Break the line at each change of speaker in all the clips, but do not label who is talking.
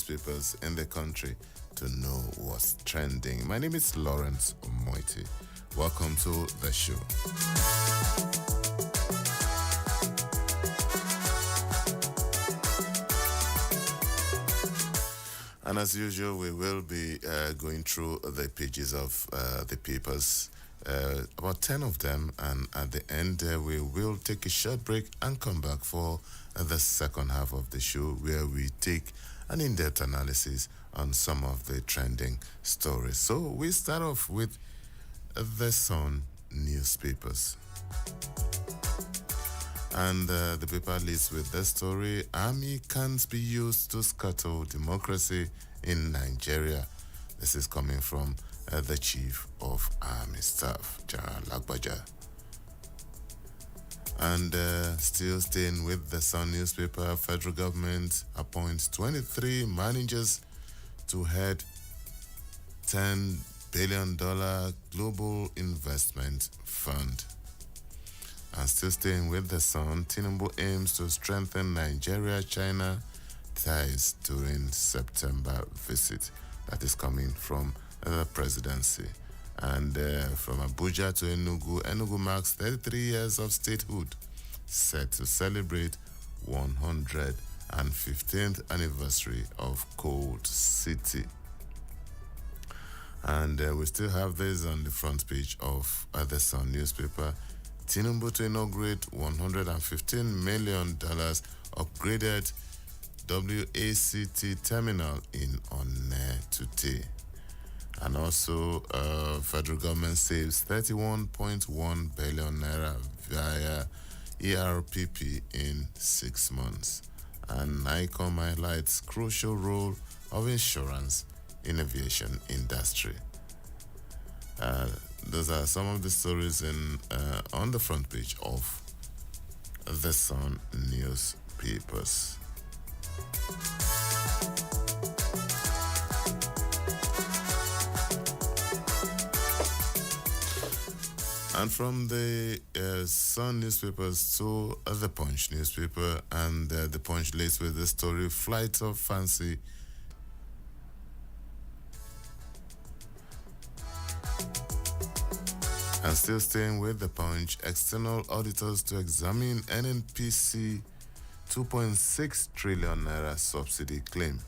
newspapers in the country to know what's trending. My name is Lawrence Omoiti. Welcome to the show. And as usual, we will be going through the pages of the papers, about 10 of them, and at the end we will take a short break and come back for the second half of the show, where we take an in-depth analysis on some of the trending stories. So we start off with the Sun newspapers. And the paper leads with the story, Army can't be used to scuttle democracy in Nigeria. This is coming from the Chief of Army Staff, General Lagbaja. And still staying with the Sun newspaper, federal government appoints 23 managers to head $10 billion global investment fund. And still staying with the Sun, Tinubu aims to strengthen Nigeria-China ties during September visit. That is coming from the presidency. And from Abuja to Enugu, Enugu marks 33 years of statehood, set to celebrate 115th anniversary of Cold City. And we still have this on the front page of the Sun newspaper. Tinubu to inaugurate $115 million upgraded WACT terminal in Onne today. And also, federal government saves 31.1 billion naira via ERPP in 6 months. And NICOM highlights crucial role of insurance in aviation industry. Those are some of the stories on the front page of the Sun newspapers. And from the Sun newspapers to the Punch newspaper, and the Punch leads with the story, Flight of Fancy. And still staying with the Punch, external auditors to examine NNPC 2.6 trillion naira subsidy claim.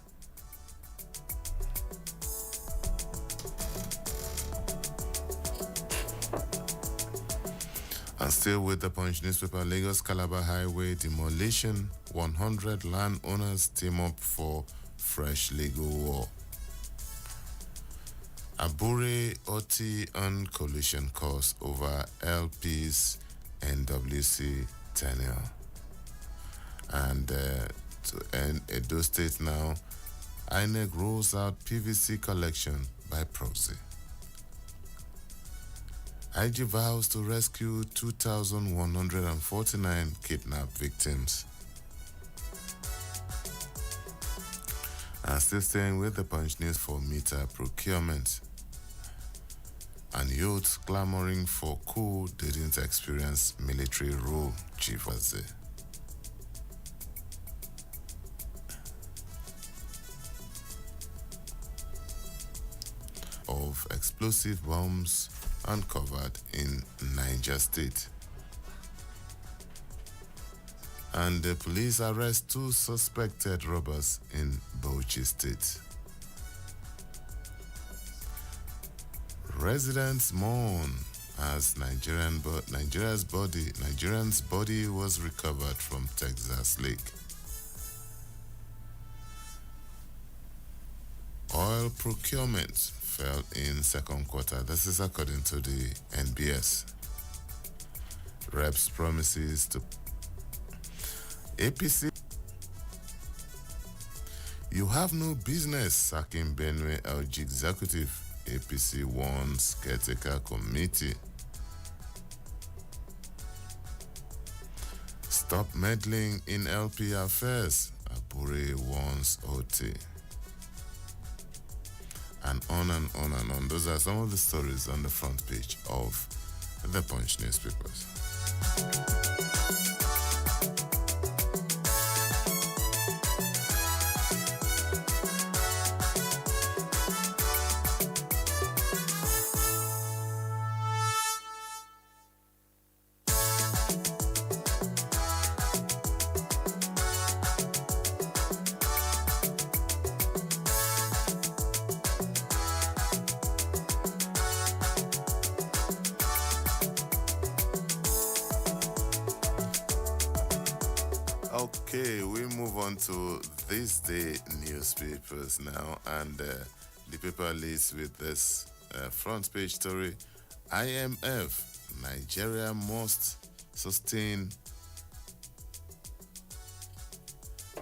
And still with the Punch newspaper, Lagos Calabar Highway demolition, 100 landowners team up for fresh legal war. Abure Oti on collision course over LP's NWC tenure. And to end Edo State now, INEC rolls out PVC collection by proxy. IG vows to rescue 2,149 kidnapped victims. And still staying with the Punch news for meter procurement. And youths clamoring for coup didn't experience military rule, Chief Waze. Of explosive bombs uncovered in Niger State. And the police arrest 2 suspected robbers in Bauchi State. Residents mourn as Nigerian's body was recovered from Texas lake. Oil procurement fell in second quarter. This is according to the NBS. Reps promises to APC. You have no business sacking Benue LG executive. APC warns caretaker committee. Stop meddling in LP affairs. Abure warns OT. And on and on and on. Those are some of the stories on the front page of the Punch newspapers. Okay, we move on to this day newspapers now, and the paper leads with this front page story: IMF, Nigeria must sustain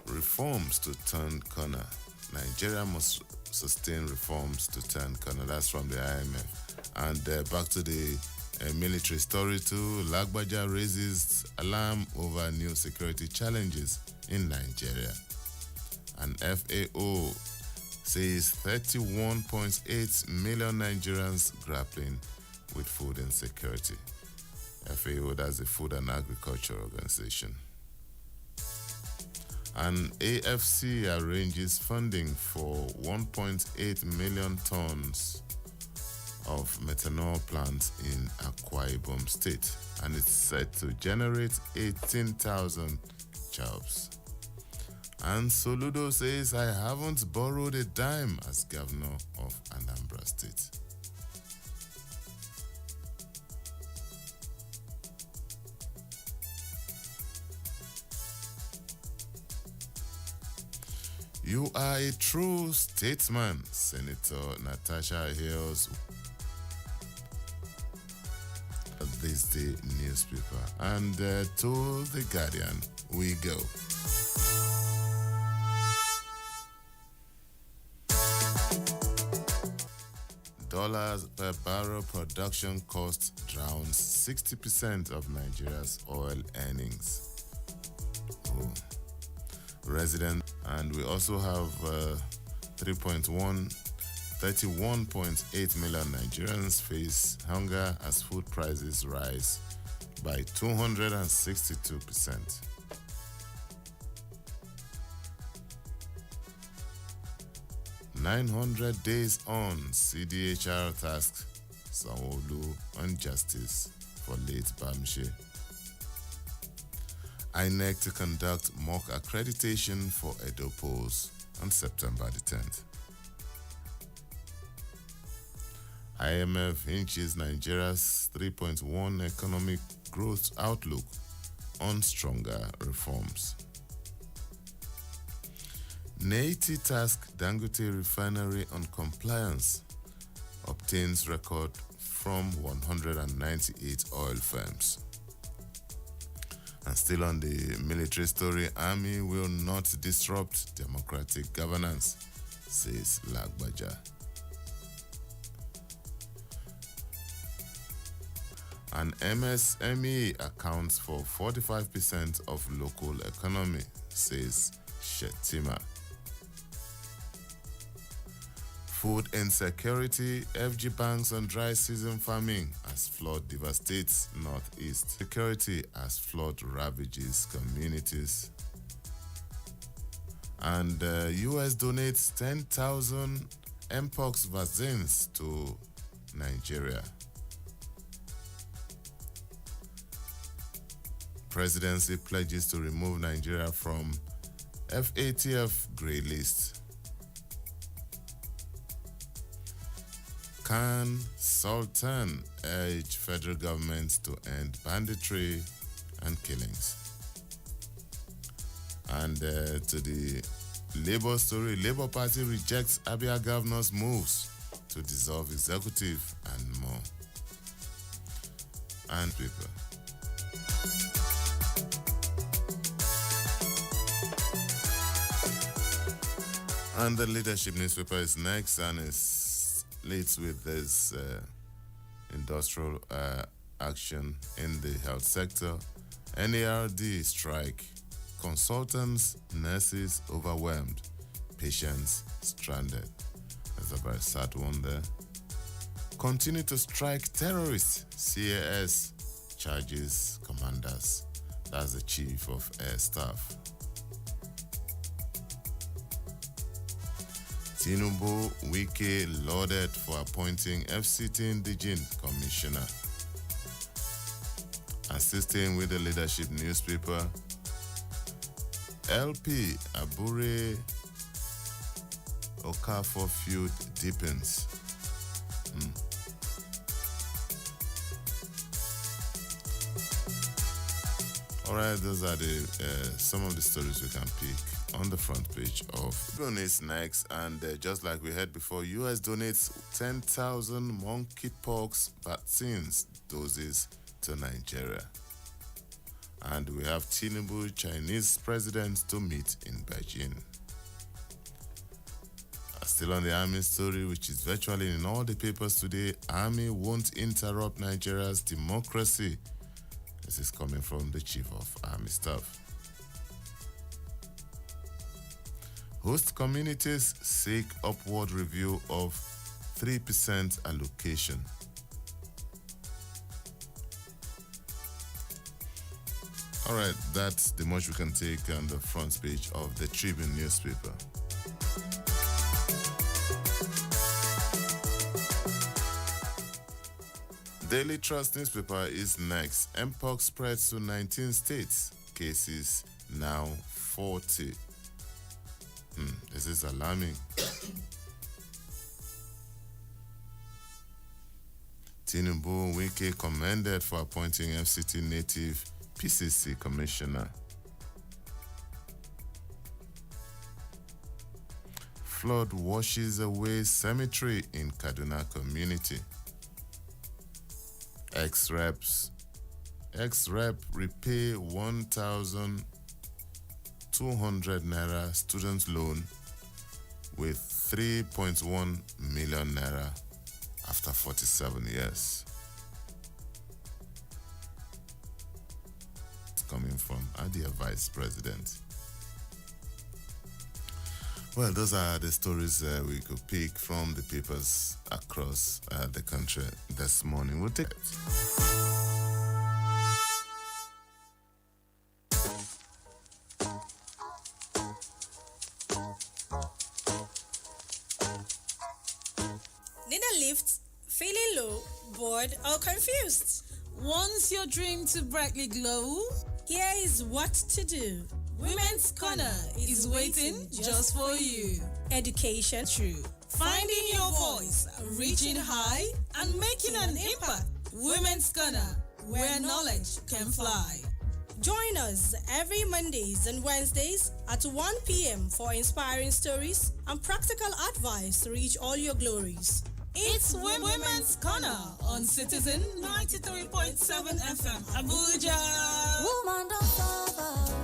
reforms to turn corner. Nigeria must sustain reforms to turn corner. That's from the IMF. And back to the military story too. Lagbaja raises alarm over new security challenges in Nigeria. And FAO says 31.8 million Nigerians grappling with food insecurity. FAO, that's the Food and Agriculture Organization. And AFC arranges funding for 1.8 million tons of methanol plants in Akwa Ibom State, and it's set to generate 18,000 jobs. And Soludo says, I haven't borrowed a dime as governor of Anambra State. You are a true statesman, Senator Natasha Hills. This day newspaper. And to the Guardian we go. Dollars per barrel production cost drowns 60% of Nigeria's oil earnings. Oh. Resident, and we also have 31.8 million Nigerians face hunger as food prices rise by 262%. "900 days on, CDHR tasks Sanwo-Olu on justice for late Bamshe. INEC to conduct mock accreditation for Edo polls on September the 10th. IMF hinges Nigeria's 3.1 economic growth outlook on stronger reforms. Neiti task Dangote refinery on compliance, obtains record from 198 oil firms. And still on the military story, army will not disrupt democratic governance, says Lagbaja. And MSME accounts for 45% of local economy, says Shetima. Food insecurity, FG banks on dry season farming as flood devastates northeast. Security as flood ravages communities. And US donates 10,000 Mpox vaccines to Nigeria. Presidency pledges to remove Nigeria from FATF grey list. Khan Sultan urged federal governments to end banditry and killings. And to the Labour story, Labour Party rejects Abia governor's moves to dissolve executive and more. And paper. And the leadership newspaper is next, and it's leads with this industrial action in the health sector. NARD strike. Consultants, nurses overwhelmed. Patients stranded. That's a very sad one there. Continue to strike terrorists. CAS charges commanders. That's the chief of air staff. Tinubu Wike lauded for appointing FCT Indigene Commissioner. Assisting with the leadership newspaper, LP Abure Okafor feud deepens. All right, those are the some of the stories we can pick on the front page of Donates Next. And just like we heard before, US donates 10,000 monkeypox vaccines doses to Nigeria. And we have Tinubu, Chinese president, to meet in Beijing. Still on the army story, which is virtually in all the papers today, army won't interrupt Nigeria's democracy. This is coming from the chief of army staff. Host communities seek upward review of 3% allocation. All right, that's the much we can take on the front page of the Tribune newspaper. Daily Trust newspaper is next. Mpox spreads to 19 states. Cases now 40. This is alarming. Tinubu Wike commended for appointing FCT native PCC commissioner. Flood washes away cemetery in Kaduna community. Ex-rep repay 1,200 naira student loan with 3.1 million naira after 47 years. It's coming from Adia Vice President. Well, those are the stories we could pick from the papers across the country this morning. We'll take it.
Need a lift? Feeling low, bored, or confused?
Want your dream to brightly glow?
Here is what to do.
Women's Corner is waiting just for you.
Education,
True. Finding your voice, reaching high, and making an impact. Women's Corner, where knowledge can fly.
Join us every Mondays and Wednesdays at 1 p.m. for inspiring stories and practical advice to reach all your glories.
It's Women's Corner on Citizen 93.7 FM, Abuja.
Woman don't suffer.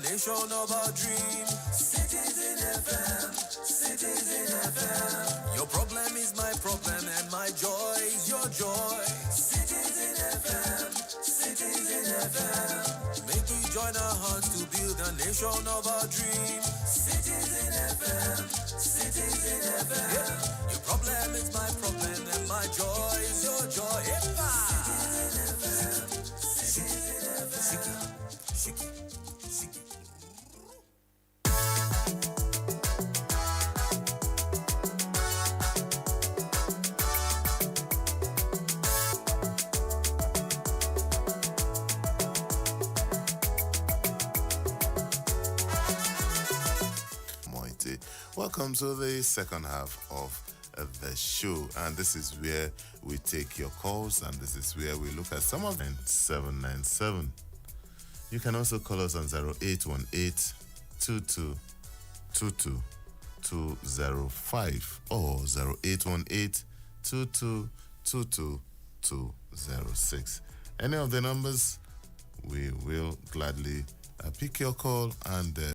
Nation of our dream, Citizen FM, Citizen FM. Your problem is my problem and my joy is your joy. Citizen FM, Citizen FM. Make we join our hearts to build a nation of our dream. Citizen FM, Citizen FM. Yeah. Your problem is my problem and my joy is your joy. Citizen FM, Citizen FM. Shiki, shiki.
Welcome to the second half of the show, and this is where we take your calls, and this is where we look at some of them. 797. You can also call us on 0818 22 22 205 or 0818 22 22 206. Any of the numbers, we will gladly pick your call and